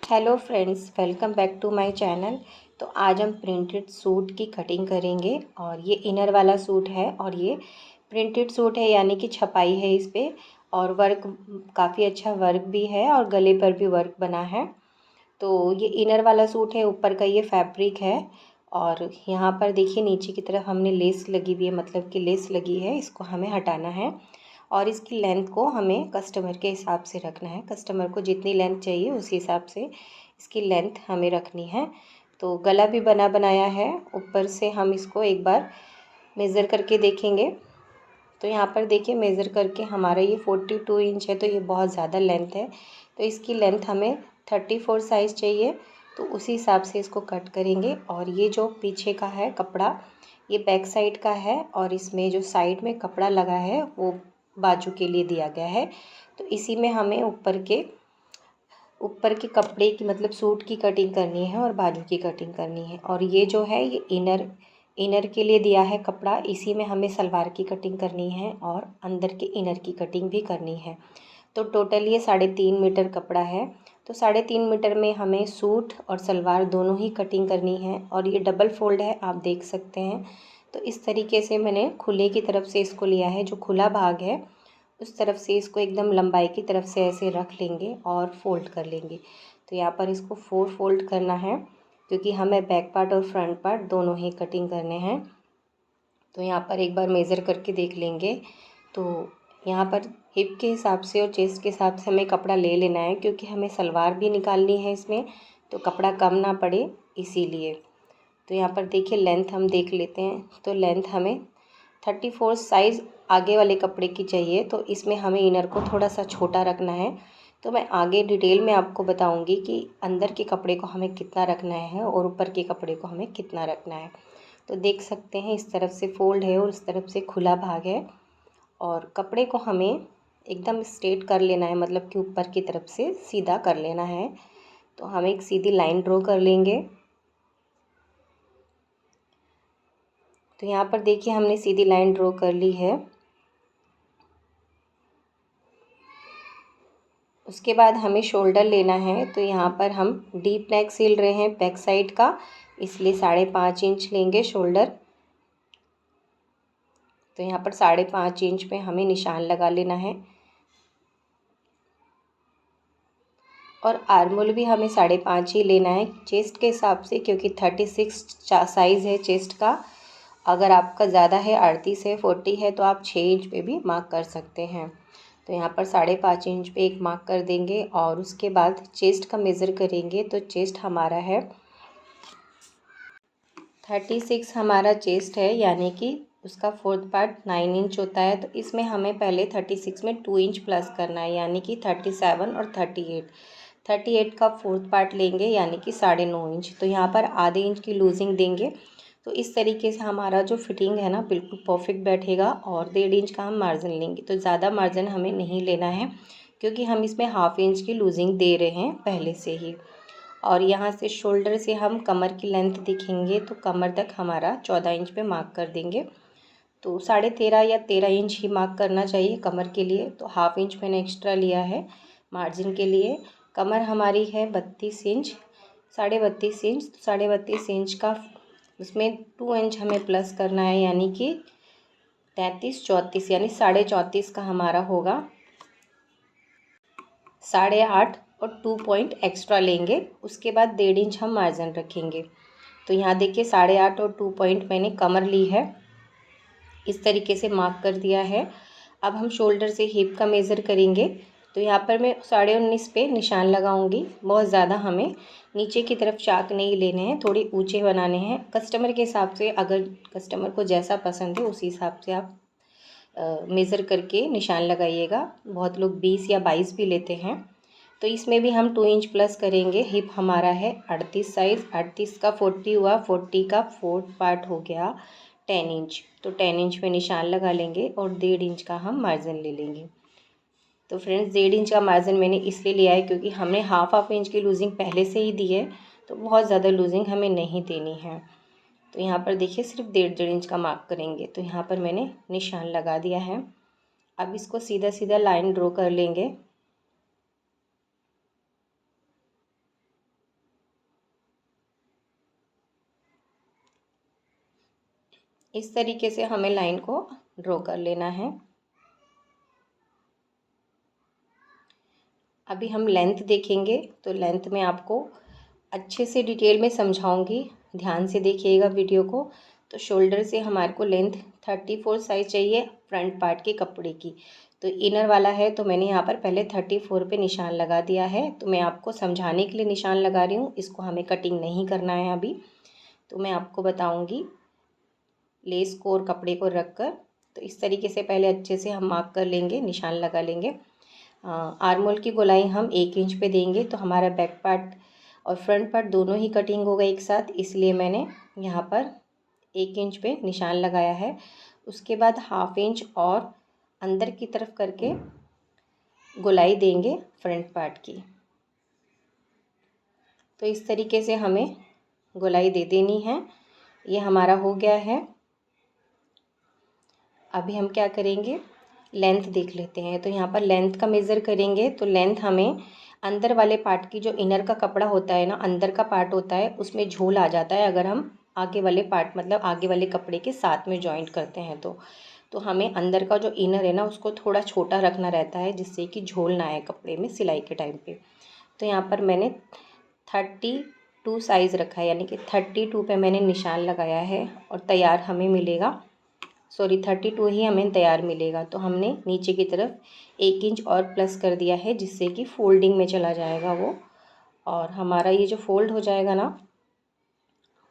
Hello friends, welcome back to my channel. तो आज हम प्रिंटेड सूट की कटिंग करेंगे और ये इनर वाला सूट है और ये प्रिंटेड सूट है, यानी कि छपाई है इस पर और वर्क काफ़ी अच्छा वर्क भी है और गले पर भी वर्क बना है। तो ये इनर वाला सूट है, ऊपर का ये फैब्रिक है और यहाँ पर देखिए नीचे की तरफ हमने लेस लगी हुई है, मतलब कि लेस लगी है, इसको हमें हटाना है और इसकी लेंथ को हमें कस्टमर के हिसाब से रखना है। कस्टमर को जितनी लेंथ चाहिए उसी हिसाब से इसकी लेंथ हमें रखनी है। तो गला भी बना बनाया है, ऊपर से हम इसको एक बार मेज़र करके देखेंगे। तो यहाँ पर देखिए मेज़र करके हमारा ये 42 इंच है, तो ये बहुत ज़्यादा लेंथ है। तो इसकी लेंथ हमें 34 साइज़ चाहिए, तो उसी हिसाब से इसको कट करेंगे। और ये जो पीछे का है कपड़ा, ये बैक साइड का है और इसमें जो साइड में कपड़ा लगा है वो बाजू के लिए दिया गया है। तो इसी में हमें ऊपर के कपड़े की, मतलब सूट की कटिंग करनी है और बाजू की कटिंग करनी है। और ये जो है ये इनर के लिए दिया है कपड़ा, इसी में हमें सलवार की कटिंग करनी है और अंदर के इनर की कटिंग भी करनी है। तो टोटल ये 3.5 मीटर कपड़ा है। तो 3.5 मीटर में हमें सूट और सलवार दोनों ही कटिंग करनी है और ये डबल फोल्ड है, आप देख सकते हैं। तो इस तरीके से मैंने खुले की तरफ से इसको लिया है, जो खुला भाग है उस तरफ से इसको एकदम लंबाई की तरफ से ऐसे रख लेंगे और फोल्ड कर लेंगे। तो यहाँ पर इसको 4 फोल्ड करना है, क्योंकि हमें बैक पार्ट और फ्रंट पार्ट दोनों ही कटिंग करने हैं। तो यहाँ पर एक बार मेज़र करके देख लेंगे। तो यहाँ पर हिप के हिसाब से और चेस्ट के हिसाब से हमें कपड़ा ले लेना है, क्योंकि हमें सलवार भी निकालनी है इसमें, तो कपड़ा कम ना पड़े इसीलिए। तो यहाँ पर देखिए लेंथ हम देख लेते हैं। तो लेंथ हमें 34 साइज़ आगे वाले कपड़े की चाहिए, तो इसमें हमें इनर को थोड़ा सा छोटा रखना है। तो मैं आगे डिटेल में आपको बताऊंगी कि अंदर के कपड़े को हमें कितना रखना है और ऊपर के कपड़े को हमें कितना रखना है। तो देख सकते हैं इस तरफ से फोल्ड है और इस तरफ से खुला भाग है और कपड़े को हमें एकदम स्ट्रेट कर लेना है, मतलब कि ऊपर की तरफ से सीधा कर लेना है। तो हम एक सीधी लाइन ड्रॉ कर लेंगे। तो यहाँ पर देखिए हमने सीधी लाइन ड्रॉ कर ली है। उसके बाद हमें शोल्डर लेना है। तो यहाँ पर हम डीप नेक सिल रहे हैं बैक साइड का, इसलिए 5.5 इंच लेंगे शोल्डर। तो यहाँ पर 5.5 इंच पे हमें निशान लगा लेना है और आर्मोल भी हमें 5.5 ही लेना है चेस्ट के हिसाब से, क्योंकि 36 साइज़ है चेस्ट का। अगर आपका ज़्यादा है, 38 है, 40 है, तो आप 6 इंच पे भी मार्क कर सकते हैं। तो यहाँ पर 5.5 इंच पे एक मार्क कर देंगे और उसके बाद चेस्ट का मेज़र करेंगे। तो चेस्ट हमारा है 36 हमारा चेस्ट है, यानी कि उसका 4th पार्ट 9 इंच होता है। तो इसमें हमें पहले 36 में 2 इंच प्लस करना है, यानी कि 37 और 38 का 4th पार्ट लेंगे, यानी कि 9.5 इंच। तो यहाँ पर आधे इंच की लूजिंग देंगे। तो इस तरीके से हमारा जो फिटिंग है ना बिल्कुल परफेक्ट बैठेगा। और 1.5 इंच का हम मार्जिन लेंगे। तो ज़्यादा मार्जिन हमें नहीं लेना है, क्योंकि हम इसमें 1/2 इंच की लूजिंग दे रहे हैं पहले से ही। और यहाँ से शोल्डर से हम कमर की लेंथ दिखेंगे, तो कमर तक हमारा 14 इंच पे मार्क कर देंगे। तो 13.5 या 13 इंच ही मार्क करना चाहिए कमर के लिए। तो 1/2 इंच मैंने एक्स्ट्रा लिया है मार्जिन के लिए। कमर हमारी है 32 इंच, 32.5 इंच। तो 32.5 इंच का उसमें 2 इंच हमें प्लस करना है, यानी कि 33-34, यानी 34.5 का हमारा होगा 8.5 और 2 पॉइंट एक्स्ट्रा लेंगे। उसके बाद 1.5 इंच हम मार्जिन रखेंगे। तो यहाँ देखिए 8.5 और 2 पॉइंट मैंने कमर ली है, इस तरीके से मार्क कर दिया है। अब हम शोल्डर से हिप का मेज़र करेंगे। तो यहाँ पर मैं 19.5 पे निशान लगाऊंगी। बहुत ज़्यादा हमें नीचे की तरफ चाक नहीं लेने हैं, थोड़े ऊंचे बनाने हैं कस्टमर के हिसाब से। अगर कस्टमर को जैसा पसंद है उसी हिसाब से आप मेज़र करके निशान लगाइएगा। बहुत लोग 20 या 22 भी लेते हैं। तो इसमें भी हम 2 इंच प्लस करेंगे। हिप हमारा है 38 साइज़, 38 का 40 हुआ, 40 का 4th पार्ट हो गया 10 इंच। तो 10 इंच में निशान लगा लेंगे और 1.5 इंच का हम मार्जिन ले लेंगे। तो फ्रेंड्स 1.5 इंच का मार्जिन मैंने इसलिए लिया है क्योंकि हमने हाफ इंच की लूजिंग पहले से ही दी है, तो बहुत ज़्यादा लूजिंग हमें नहीं देनी है। तो यहाँ पर देखिए सिर्फ 1.5 इंच का मार्क करेंगे। तो यहाँ पर मैंने निशान लगा दिया है। अब इसको सीधा सीधा लाइन ड्रॉ कर लेंगे। इस तरीके से हमें लाइन को ड्रॉ कर लेना है। अभी हम लेंथ देखेंगे, तो लेंथ में आपको अच्छे से डिटेल में समझाऊंगी, ध्यान से देखिएगा वीडियो को। तो शोल्डर से हमारे को लेंथ 34 साइज़ चाहिए फ्रंट पार्ट के कपड़े की। तो इनर वाला है तो मैंने यहाँ पर पहले 34 पे निशान लगा दिया है। तो मैं आपको समझाने के लिए निशान लगा रही हूँ, इसको हमें कटिंग नहीं करना है अभी। तो मैं आपको बताऊँगी लेस को और कपड़े को रख कर। तो इस तरीके से पहले अच्छे से हम मार्क कर लेंगे, निशान लगा लेंगे। आर्म होल की गोलाई हम 1 इंच पे देंगे, तो हमारा बैक पार्ट और फ्रंट पार्ट दोनों ही कटिंग होगा एक साथ, इसलिए मैंने यहाँ पर 1 इंच पे निशान लगाया है। उसके बाद 1/2 इंच और अंदर की तरफ करके गोलाई देंगे फ्रंट पार्ट की। तो इस तरीके से हमें गोलाई दे देनी है। ये हमारा हो गया है। अभी हम क्या करेंगे, लेंथ देख लेते हैं। तो यहाँ पर लेंथ का मेज़र करेंगे, तो लेंथ हमें अंदर वाले पार्ट की, जो इनर का कपड़ा होता है ना, अंदर का पार्ट होता है, उसमें झोल आ जाता है अगर हम आगे वाले पार्ट मतलब आगे वाले कपड़े के साथ में जॉइंट करते हैं। तो हमें अंदर का जो इनर है ना उसको थोड़ा छोटा रखना रहता है, जिससे कि झोल ना आए कपड़े में सिलाई के टाइम पे। तो यहाँ पर मैंने 32 साइज़ रखा है, यानी कि 32 पे मैंने निशान लगाया है। और तैयार हमें मिलेगा 32 ही हमें तैयार मिलेगा। तो हमने नीचे की तरफ 1 इंच और प्लस कर दिया है, जिससे कि फोल्डिंग में चला जाएगा वो। और हमारा ये जो फोल्ड हो जाएगा ना,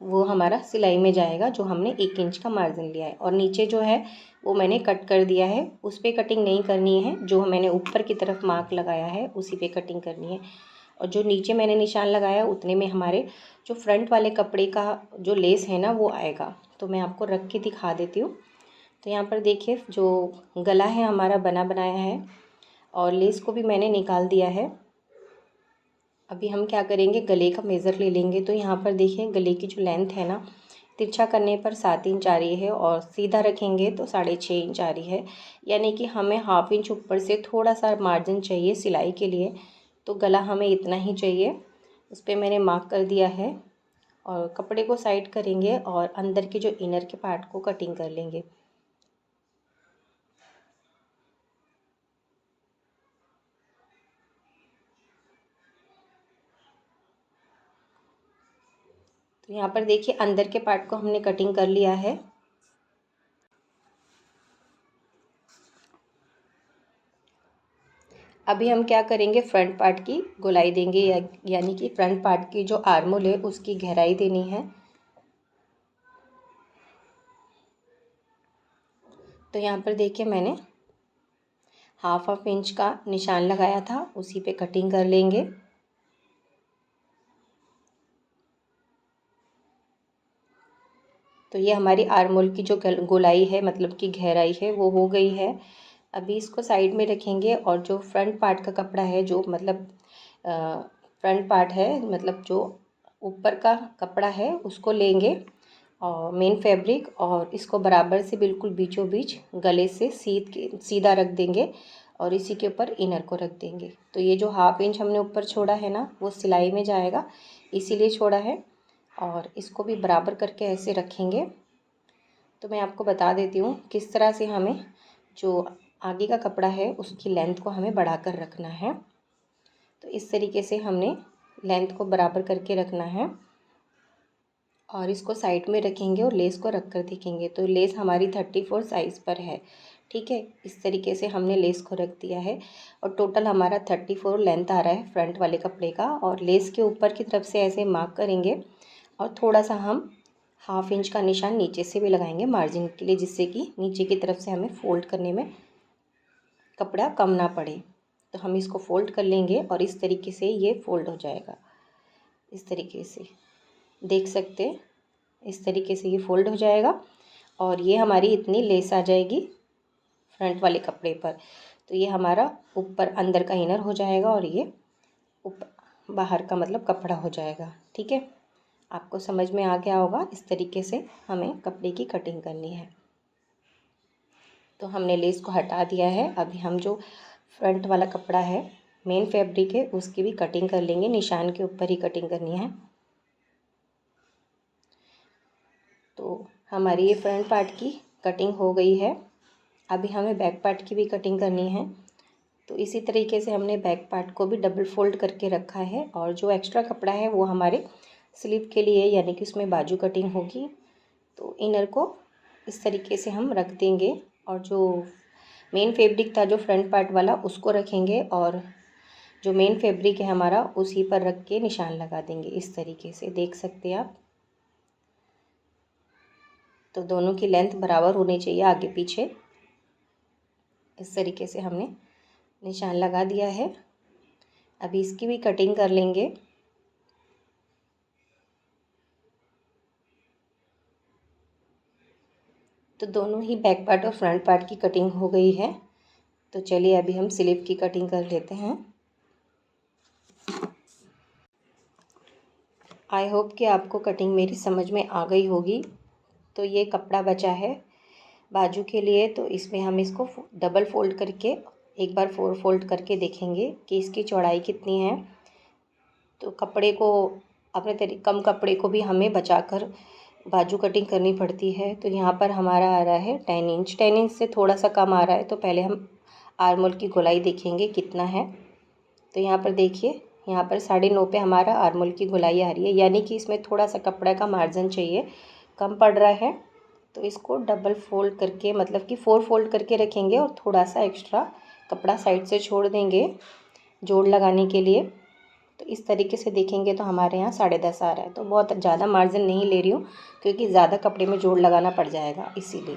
वो हमारा सिलाई में जाएगा, जो हमने 1 इंच का मार्जिन लिया है। और नीचे जो है वो मैंने कट कर दिया है, उस पर कटिंग नहीं करनी है। जो मैंने ऊपर की तरफ मार्क लगाया है उसी पे कटिंग करनी है। और जो नीचे मैंने निशान लगाया उतने में हमारे जो फ्रंट वाले कपड़े का जो लेस है ना वो आएगा। तो मैं आपको रख के दिखा देती हूँ। तो यहाँ पर देखिए जो गला है हमारा बना बनाया है, और लेस को भी मैंने निकाल दिया है। अभी हम क्या करेंगे, गले का मेज़र ले लेंगे। तो यहाँ पर देखिए गले की जो लेंथ है ना, तिरछा करने पर 7 इंच आ रही है, और सीधा रखेंगे तो 6.5 इंच आ रही है। यानी कि हमें 1/2 इंच ऊपर से थोड़ा सा मार्जिन चाहिए सिलाई के लिए। तो गला हमें इतना ही चाहिए, उस पर मैंने मार्क कर दिया है। और कपड़े को साइड करेंगे और अंदर के जो इनर के पार्ट को कटिंग कर लेंगे। तो यहाँ पर देखिए अंदर के पार्ट को हमने कटिंग कर लिया है। अभी हम क्या करेंगे, फ्रंट पार्ट की गोलाई देंगे, यानी कि फ्रंट पार्ट की जो आर्मोल है उसकी गहराई देनी है। तो यहाँ पर देखिए मैंने 1/2 इंच का निशान लगाया था, उसी पे कटिंग कर लेंगे। तो ये हमारी आर्मोल की जो गोलाई है मतलब कि गहराई है वो हो गई है। अभी इसको साइड में रखेंगे, और जो फ्रंट पार्ट का कपड़ा है, जो मतलब फ्रंट पार्ट है मतलब जो ऊपर का कपड़ा है, उसको लेंगे और मेन फैब्रिक, और इसको बराबर से बिल्कुल बीचों बीच गले से सीधा रख देंगे, और इसी के ऊपर इनर को रख देंगे। तो ये जो 1/2 इंच हमने ऊपर छोड़ा है ना, वो सिलाई में जाएगा, इसीलिए छोड़ा है। और इसको भी बराबर करके ऐसे रखेंगे। तो मैं आपको बता देती हूँ किस तरह से हमें जो आगे का कपड़ा है उसकी लेंथ को हमें बढ़ाकर रखना है। तो इस तरीके से हमने लेंथ को बराबर करके रखना है, और इसको साइड में रखेंगे और लेस को रख कर देखेंगे। तो लेस हमारी 34 साइज़ पर है, ठीक है। इस तरीके से हमने लेस को रख दिया है, और टोटल हमारा 34 लेंथ आ रहा है फ्रंट वाले कपड़े का। और लेस के ऊपर की तरफ से ऐसे मार्क करेंगे, और थोड़ा सा हम 1/2 इंच का निशान नीचे से भी लगाएंगे मार्जिन के लिए, जिससे कि नीचे की तरफ से हमें फ़ोल्ड करने में कपड़ा कम ना पड़े। तो हम इसको फ़ोल्ड कर लेंगे, और इस तरीके से ये फ़ोल्ड हो जाएगा। इस तरीके से देख सकते हैं, इस तरीके से ये फ़ोल्ड हो जाएगा, और ये हमारी इतनी लेस आ जाएगी फ्रंट वाले कपड़े पर। तो ये हमारा ऊपर अंदर का इनर हो जाएगा, और ये ऊपर बाहर का मतलब कपड़ा हो जाएगा, ठीक है। आपको समझ में आ गया होगा। इस तरीके से हमें कपड़े की कटिंग करनी है। तो हमने लेस को हटा दिया है। अभी हम जो फ्रंट वाला कपड़ा है, मेन फैब्रिक है, उसकी भी कटिंग कर लेंगे। निशान के ऊपर ही कटिंग करनी है। तो हमारी ये फ्रंट पार्ट की कटिंग हो गई है। अभी हमें बैक पार्ट की भी कटिंग करनी है। तो इसी तरीके से हमने बैक पार्ट को भी डबल फोल्ड करके रखा है और जो एक्स्ट्रा कपड़ा है वो हमारे स्लीव के लिए, यानी कि उसमें बाजू कटिंग होगी। तो इनर को इस तरीके से हम रख देंगे और जो मेन फैब्रिक था जो फ्रंट पार्ट वाला उसको रखेंगे और जो मेन फैब्रिक है हमारा उसी पर रख के निशान लगा देंगे। इस तरीके से देख सकते हैं आप। तो दोनों की लेंथ बराबर होनी चाहिए आगे पीछे। इस तरीके से हमने निशान लगा दिया है। अभी इसकी भी कटिंग कर लेंगे। तो दोनों ही बैक पार्ट और फ्रंट पार्ट की कटिंग हो गई है। तो चलिए अभी हम स्लीव की कटिंग कर लेते हैं। आई होप कि आपको कटिंग मेरी समझ में आ गई होगी। तो ये कपड़ा बचा है बाजू के लिए, तो इसमें हम इसको डबल फोल्ड करके एक बार फोल्ड करके देखेंगे कि इसकी चौड़ाई कितनी है। तो कपड़े को कम कपड़े को भी हमें बचाकर बाजू कटिंग करनी पड़ती है। तो यहाँ पर हमारा आ रहा है 10 इंच। 10 इंच से थोड़ा सा कम आ रहा है। तो पहले हम आर्म होल की गोलाई देखेंगे कितना है। तो यहाँ पर देखिए, यहाँ पर 9.5 पे हमारा आर्म होल की गोलाई आ रही है, यानी कि इसमें थोड़ा सा कपड़ा का मार्जिन चाहिए, कम पड़ रहा है। तो इसको डबल फोल्ड करके, मतलब कि 4 फोल्ड करके रखेंगे और थोड़ा सा एक्स्ट्रा कपड़ा साइड से छोड़ देंगे जोड़ लगाने के लिए। तो इस तरीके से देखेंगे तो हमारे यहाँ 10.5 आ रहा है। तो बहुत ज़्यादा मार्जिन नहीं ले रही हूँ क्योंकि ज़्यादा कपड़े में जोड़ लगाना पड़ जाएगा, इसीलिए।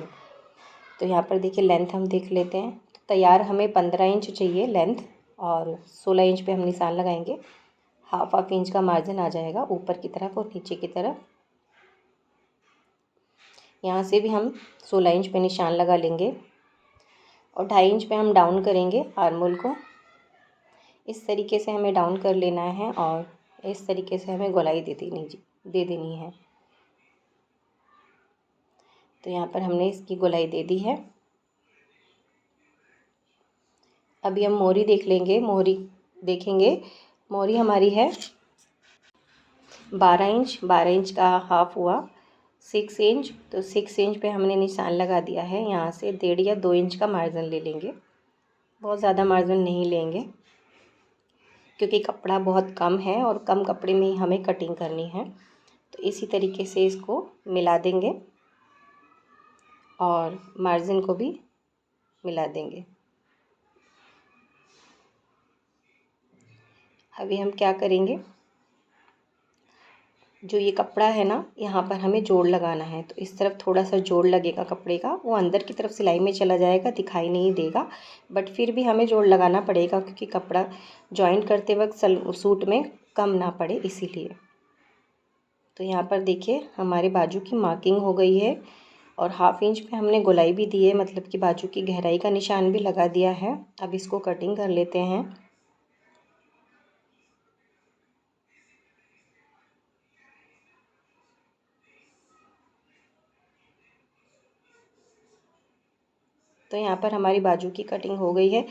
तो यहाँ पर देखिए लेंथ हम देख लेते हैं। तो तैयार हमें 15 इंच चाहिए लेंथ और 16 इंच पे हम निशान लगाएंगे। हाफ इंच का मार्जिन आ जाएगा ऊपर की तरफ और नीचे की तरफ। यहाँ से भी हम 16 इंच पे निशान लगा लेंगे और 2.5 इंच पे हम डाउन करेंगे आर्म होल को। इस तरीके से हमें डाउन कर लेना है और इस तरीके से हमें गोलाई दे देनी है। तो यहाँ पर हमने इसकी गोलाई दे दी है। अभी हम मोहरी देख लेंगे। मोहरी हमारी है 12 इंच। 12 इंच का हाफ हुआ 6 इंच। तो 6 इंच पे हमने निशान लगा दिया है। यहाँ से 1.5 या 2 इंच का मार्जिन ले लेंगे, बहुत ज़्यादा मार्जिन नहीं लेंगे क्योंकि कपड़ा बहुत कम है और कम कपड़े में ही हमें कटिंग करनी है। तो इसी तरीके से इसको मिला देंगे और मार्जिन को भी मिला देंगे। अभी हम क्या करेंगे, जो ये कपड़ा है ना, यहाँ पर हमें जोड़ लगाना है। तो इस तरफ थोड़ा सा जोड़ लगेगा कपड़े का, वो अंदर की तरफ सिलाई में चला जाएगा, दिखाई नहीं देगा, बट फिर भी हमें जोड़ लगाना पड़ेगा क्योंकि कपड़ा जॉइंट करते वक्त सूट में कम ना पड़े, इसीलिए। तो यहाँ पर देखिए हमारे बाजू की मार्किंग हो गई है और हाफ इंच पे हमने गोलाई भी दी है, मतलब कि बाजू की गहराई का निशान भी लगा दिया है। अब इसको कटिंग कर लेते हैं। तो यहाँ पर हमारी बाजू की कटिंग हो गई है।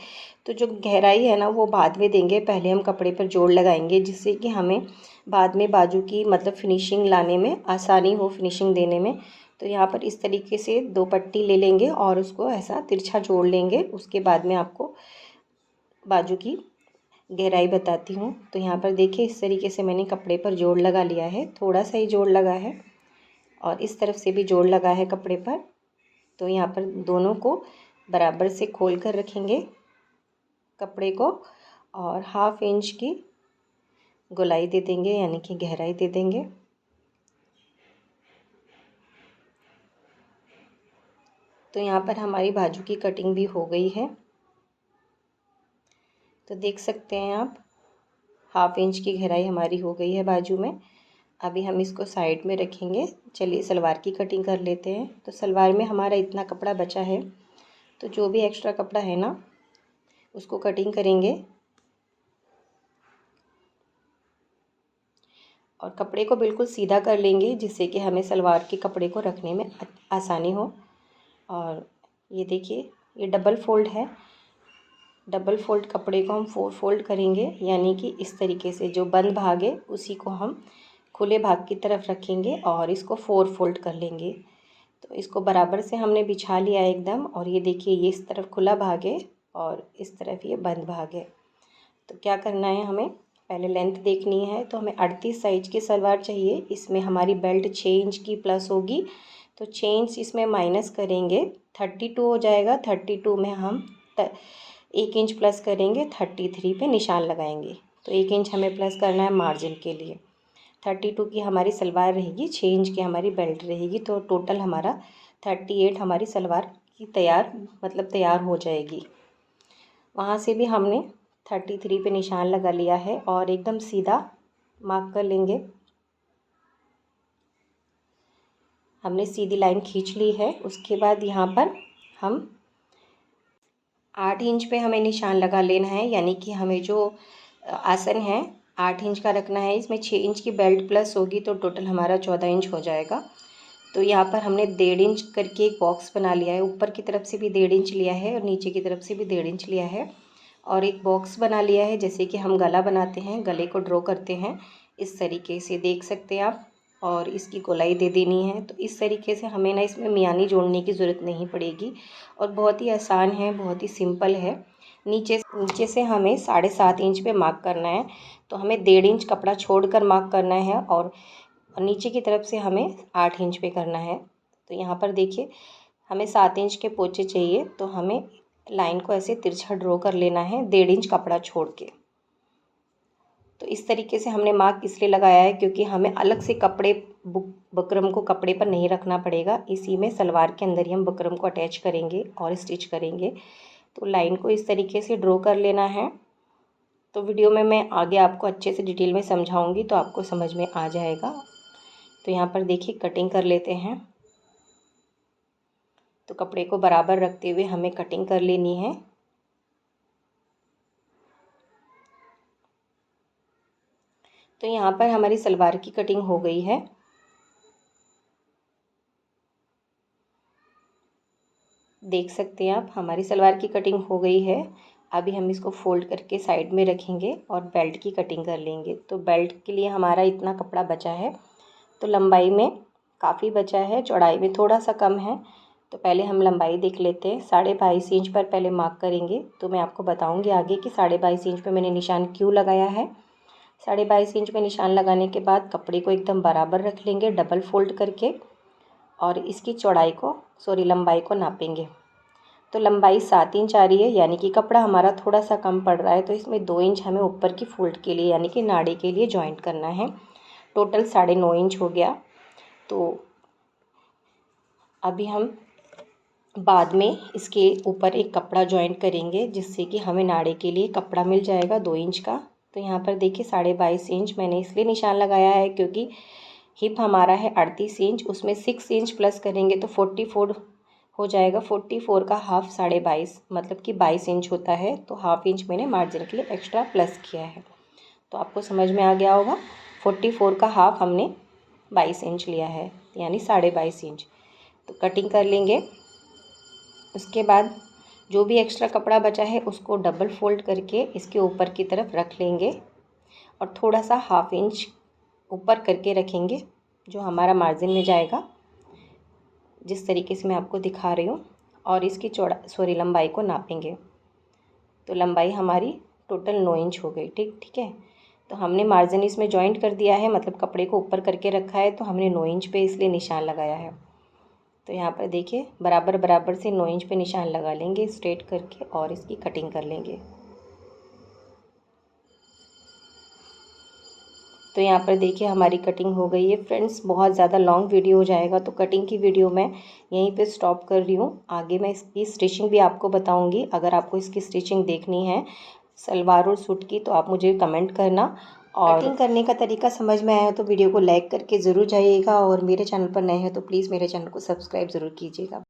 तो जो गहराई है ना वो बाद में देंगे, पहले हम कपड़े पर जोड़ लगाएंगे जिससे कि हमें बाद में बाजू की मतलब फिनिशिंग लाने में आसानी हो, फिनिशिंग देने में। तो यहाँ पर इस तरीके से 2 पट्टी ले लेंगे और उसको ऐसा तिरछा जोड़ लेंगे। उसके बाद में आपको बाजू की गहराई बताती हूँ। तो यहाँ पर देखिए इस तरीके से मैंने कपड़े पर जोड़ लगा लिया है, थोड़ा सा ही जोड़ लगा है और इस तरफ से भी जोड़ लगा है कपड़े पर। तो यहाँ पर दोनों को बराबर से खोल कर रखेंगे कपड़े को और हाफ इंच की गोलाई दे देंगे, यानी कि गहराई दे देंगे। तो यहाँ पर हमारी बाजू की कटिंग भी हो गई है। तो देख सकते हैं आप, हाफ इंच की गहराई हमारी हो गई है बाजू में। अभी हम इसको साइड में रखेंगे। चलिए सलवार की कटिंग कर लेते हैं। तो सलवार में हमारा इतना कपड़ा बचा है, तो जो भी एक्स्ट्रा कपड़ा है ना उसको कटिंग करेंगे और कपड़े को बिल्कुल सीधा कर लेंगे जिससे कि हमें सलवार के कपड़े को रखने में आसानी हो। और ये देखिए ये डबल फोल्ड है। डबल फोल्ड कपड़े को हम 4 फोल्ड करेंगे, यानी कि इस तरीके से जो बंद भाग है उसी को हम खुले भाग की तरफ रखेंगे और इसको 4 फोल्ड कर लेंगे। तो इसको बराबर से हमने बिछा लिया है एकदम। और ये देखिए, ये इस तरफ खुला भाग है और इस तरफ ये बंद भाग है। तो क्या करना है, हमें पहले लेंथ देखनी है। तो हमें 38 साइज की सलवार चाहिए। इसमें हमारी बेल्ट 6 इंच की प्लस होगी, तो 6 इंच इसमें माइनस करेंगे, 32 हो जाएगा। 32 में हम 1 इंच प्लस करेंगे, 33 पे निशान लगाएंगे। तो 1 इंच हमें प्लस करना है मार्जिन के लिए। 32 की हमारी सलवार रहेगी, 6 इंच की हमारी बेल्ट रहेगी। तो टोटल हमारा 38 हमारी सलवार की तैयार हो जाएगी। वहाँ से भी हमने 33 पे निशान लगा लिया है और एकदम सीधा मार्क कर लेंगे। हमने सीधी लाइन खींच ली है। उसके बाद यहाँ पर हम 8 इंच पे हमें निशान लगा लेना है, यानी कि हमें जो आसन है 8 इंच का रखना है। इसमें 6 इंच की बेल्ट प्लस होगी तो टोटल हमारा 14 इंच हो जाएगा। तो यहाँ पर हमने 1.5 इंच करके एक बॉक्स बना लिया है। ऊपर की तरफ से भी 1.5 इंच लिया है और नीचे की तरफ से भी 1.5 इंच लिया है और एक बॉक्स बना लिया है। जैसे कि हम गला बनाते हैं, गले को ड्रॉ करते हैं, इस तरीके से देख सकते हैं आप। और इसकी गोलाई दे देनी है। तो इस तरीके से हमें ना इसमें मियानी जोड़ने की ज़रूरत नहीं पड़ेगी और बहुत ही आसान है, बहुत ही सिंपल है। नीचे से हमें 7.5 इंच पे मार्क करना है। तो हमें 1.5 इंच कपड़ा छोड़कर मार्क करना है और नीचे की तरफ से हमें 8 इंच पे करना है। तो यहाँ पर देखिए, हमें 7 इंच के पोंचे चाहिए, तो हमें लाइन को ऐसे तिरछा ड्रॉ कर लेना है 1.5 इंच कपड़ा छोड़ के। तो इस तरीके से हमने मार्क इसलिए लगाया है क्योंकि हमें अलग से बुकरम को कपड़े पर नहीं रखना पड़ेगा। इसी में सलवार के अंदर ही हम बुकरम को अटैच करेंगे और स्टिच करेंगे। तो लाइन को इस तरीके से ड्रॉ कर लेना है। तो वीडियो में मैं आगे आपको अच्छे से डिटेल में समझाऊंगी तो आपको समझ में आ जाएगा। तो यहाँ पर देखिए, कटिंग कर लेते हैं। तो कपड़े को बराबर रखते हुए हमें कटिंग कर लेनी है। तो यहाँ पर हमारी सलवार की कटिंग हो गई है। देख सकते हैं आप, हमारी सलवार की कटिंग हो गई है। अभी हम इसको फोल्ड करके साइड में रखेंगे और बेल्ट की कटिंग कर लेंगे। तो बेल्ट के लिए हमारा इतना कपड़ा बचा है। तो लंबाई में काफ़ी बचा है, चौड़ाई में थोड़ा सा कम है। तो पहले हम लंबाई देख लेते हैं। 22.5 इंच पर पहले मार्क करेंगे। तो मैं आपको बताऊंगी आगे कि 22.5 इंच पे मैंने निशान क्यों लगाया है। 22.5 इंच पे निशान लगाने के बाद कपड़े को एकदम बराबर रख लेंगे डबल फोल्ड करके और इसकी लंबाई को नापेंगे। तो लंबाई 7 इंच आ रही है, यानी कि कपड़ा हमारा थोड़ा सा कम पड़ रहा है। तो इसमें 2 इंच हमें ऊपर की फोल्ड के लिए यानी कि नाड़े के लिए जॉइंट करना है। टोटल 9.5 इंच हो गया। तो अभी हम बाद में इसके ऊपर एक कपड़ा जॉइंट करेंगे जिससे कि हमें नाड़े के लिए कपड़ा मिल जाएगा 2 इंच का। तो यहाँ पर देखिए, 22.5 इंच मैंने इसलिए निशान लगाया है क्योंकि हिप हमारा है 38 इंच, उसमें 6 इंच प्लस करेंगे तो 44 हो जाएगा। 44 का हाफ 22.5 मतलब कि 22 इंच होता है। तो हाफ इंच मैंने मार्जिन के लिए एक्स्ट्रा प्लस किया है। तो आपको समझ में आ गया होगा। 44 का हाफ हमने 22 इंच लिया है, यानी 22.5 इंच। तो कटिंग कर लेंगे। उसके बाद जो भी एक्स्ट्रा कपड़ा बचा है उसको डबल फोल्ड करके इसके ऊपर की तरफ रख लेंगे और थोड़ा सा हाफ इंच ऊपर करके रखेंगे जो हमारा मार्जिन में जाएगा, जिस तरीके से मैं आपको दिखा रही हूँ। और इसकी लंबाई को नापेंगे। तो लंबाई हमारी टोटल 9 इंच हो गई। ठीक है। तो हमने मार्जिन इसमें जॉइंट कर दिया है, मतलब कपड़े को ऊपर करके रखा है। तो हमने 9 इंच पे इसलिए निशान लगाया है। तो यहाँ पर देखिए, बराबर से 9 इंच पे निशान लगा लेंगे स्ट्रेट करके और इसकी कटिंग कर लेंगे। तो यहाँ पर देखिए, हमारी कटिंग हो गई है। फ्रेंड्स, बहुत ज़्यादा लॉन्ग वीडियो हो जाएगा तो कटिंग की वीडियो मैं यहीं पे स्टॉप कर रही हूँ। आगे मैं इसकी स्टिचिंग भी आपको बताऊँगी। अगर आपको इसकी स्टिचिंग देखनी है सलवार और सूट की तो आप मुझे कमेंट करना। और कटिंग करने का तरीका समझ में आया तो वीडियो को लाइक करके ज़रूर जाइएगा और मेरे चैनल पर नए हैं तो प्लीज़ मेरे चैनल को सब्सक्राइब ज़रूर कीजिएगा।